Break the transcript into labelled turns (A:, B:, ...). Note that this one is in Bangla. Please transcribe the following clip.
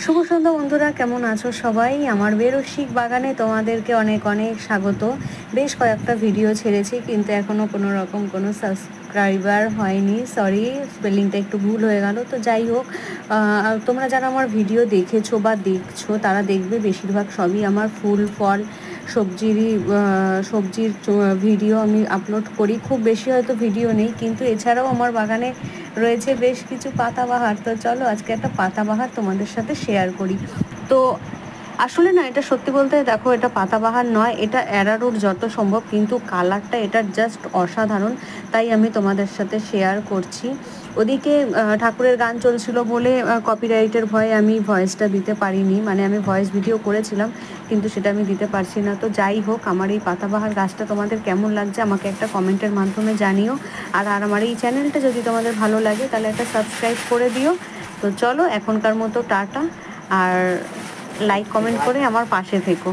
A: শুভ সন্ধ্যা বন্ধুরা, কেমন আছো সবাই? আমার বেরসিক বাগানে তোমাদেরকে অনেক অনেক স্বাগত। বেশ কয়েকটা ভিডিও ছেড়েছি, কিন্তু এখনও কোনো রকম কোনো সাবস্ক্রাইবার হয়নি। সরি, স্পেলিংটা একটু ভুল হয়ে গেল। তো যাই হোক, তোমরা যারা আমার ভিডিও দেখেছো বা দেখছো তারা দেখবে বেশিরভাগ সবই আমার ফুল ফল সবজির ভিডিও আমি আপলোড করি। খুব বেশি হয়তো ভিডিও নেই, কিন্তু এছাড়াও আমার বাগানে রয়েছে বেশ কিছু পাতাবাহার। তো চলো আজকে একটা পাতাবাহার তোমাদের সাথে শেয়ার করি। তো আসলে না, এটা সত্যি বলতে দেখো, এটা পাতাবাহার নয়, এটা অ্যারারুট যত সম্ভব, কিন্তু কালারটা এটার জাস্ট অসাধারণ। তাই আমি তোমাদের সাথে শেয়ার করছি। ওদিকে ঠাকুরের গান চলছিল বলে কপিরাইটের ভয়ে আমি ভয়েসটা দিতে পারিনি, মানে আমি ভয়েস ভিডিও করেছিলাম কিন্তু সেটা আমি দিতে পারছি না। তো যাই হোক, আমার এই পাতাবাহার গাছটা তোমাদের কেমন লাগছে আমাকে একটা কমেন্টের মাধ্যমে জানিও। আর আমার এই চ্যানেলটা যদি তোমাদের ভালো লাগে তাহলে একটা সাবস্ক্রাইব করে দিও। তো চলো এখনকার মতো টাটা, আর লাইক কমেন্ট করে আমার পাশে থেকো।